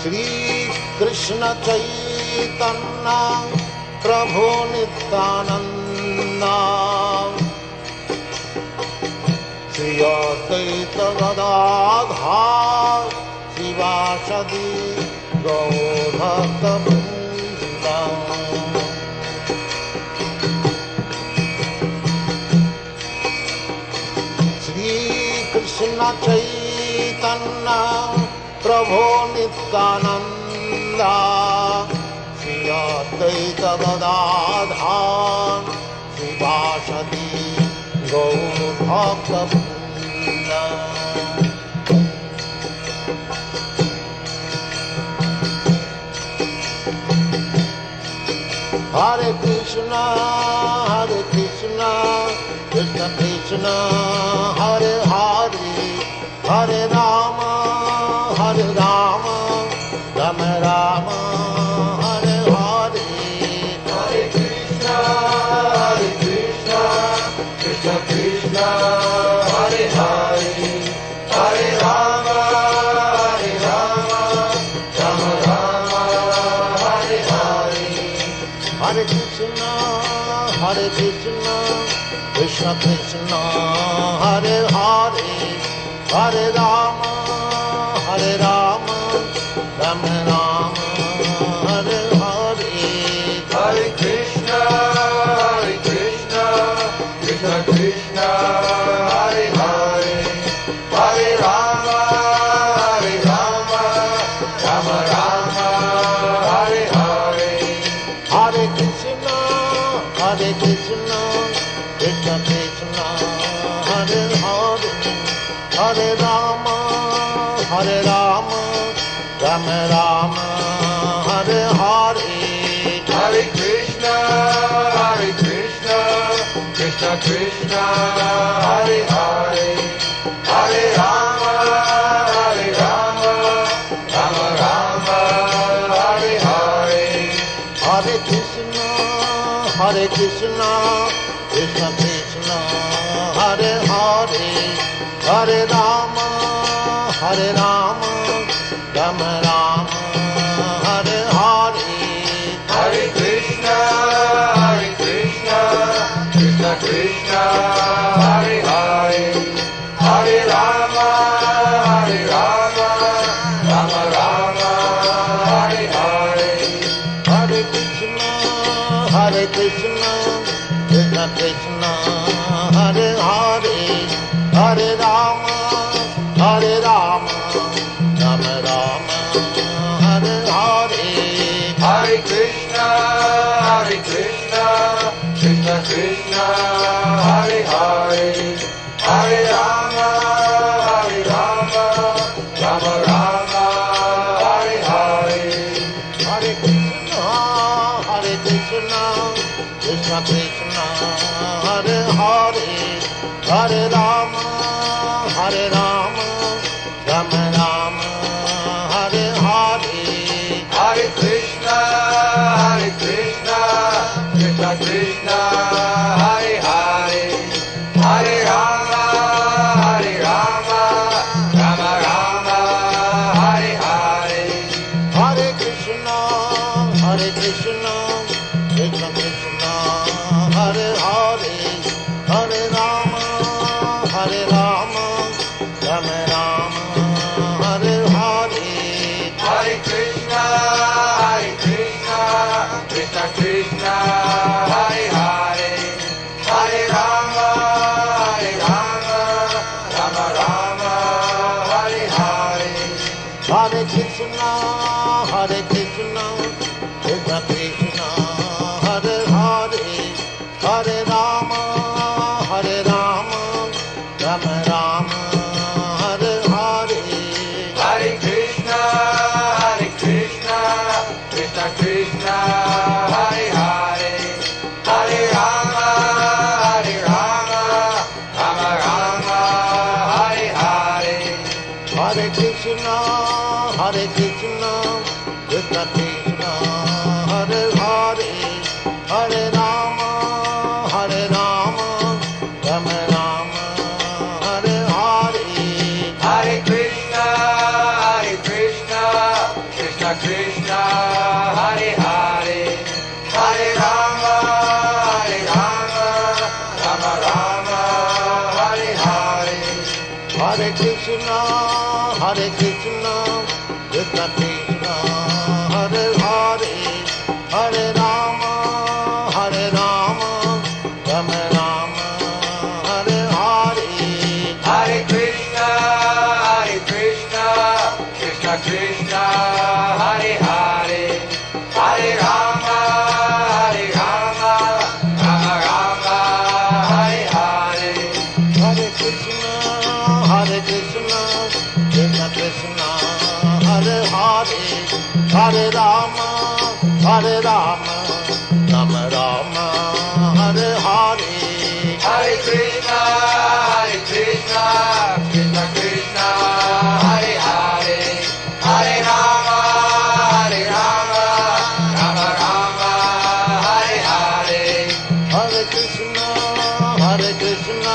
Shri Krishna Chaitanya Prabhu Nityananda Shri Advaita Gadadhar Sivasadi Gaur Bhakta Vrinda Shri Krishna Chaitanya Prabhu Nityananda Shri Advaita Gadadhar Sivasadi Gaur Bhakta Vrinda Hare Krishna, Krishna Krishna, Hare Hare, Hare Rama, Rama Rama, Hare Hare. Hare Krishna, Krishna Krishna, Hare Hare, Hare Rama, Rama Rama, Hare Hare. Hare Krishna, Krishna Krishna, Hare Hare, Hare Rama, Rama Rama, Hare Hare. Hare Krishna, Krishna Krishna, Hare Hare, Hare Rama, Rama Rama, Hare Hare. Hare Krishna, Krishna Krishna, Hare Hare, Hare Rama, Rama Rama, Hare Hare. Hare Krishna, Krishna Krishna, Hare Hare, Hare Rama, Rama Rama, Hare Hare. Hare Krishna, Krishna Krishna, Hare Hare, Hare Rama, Rama Rama, Hare Hare. Hare Krishna, Krishna Krishna, Hare Hare, Hare Rama, Rama Rama, Hare Hare. Hare Krishna, Krishna Krishna, Hare Hare, Hare Rama, Rama Rama, Hare Hare. Hare Krishna, Krishna Krishna, Hare Hare, Hare Rama, Rama Rama, Hare Hare. Hare Krishna, Krishna Krishna, Hare Hare, Hare Rama, Rama Rama, Hare Hare. Hare Krishna, Krishna Krishna, Hare Hare, Hare Rama, Rama Rama, Hare Hare. Hare Krishna, Krishna Krishna, Hare Hare, Hare Rama, Rama Rama, Hare Hare. Hare Krishna, Krishna Krishna, Hare Hare, Hare Rama, Rama Rama, Hare Hare. Hare Krishna, Krishna Krishna, Hare Hare, Hare Rama, Rama Rama, Hare Hare. Hare Krishna, Krishna Krishna, Hare Hare, Hare Rama, Rama Rama, Hare Hare. Hare Krishna, Krishna Krishna, Hare Hare, Hare Rama, Rama Rama, Hare Hare. Hare Krishna, Krishna Krishna Krishna, Hare Hare, Hare Rama, Rama Rama, Hare Hare. Hare Krishna, Krishna Krishna, Hare Hare, Hare Rama, Rama Rama, Hare Hare. Hare Krishna, Krishna Krishna, Hare Hare, Hare Rama, Rama Rama, Hare Hare. Hare Krishna, Krishna Krishna, Hare Hare, Hare Rama, Rama Rama, Hare Hare. Hare Krishna, Krishna Krishna, Hare Hare, Hare Rama, Rama Rama, Hare Hare. Hare Krishna, Krishna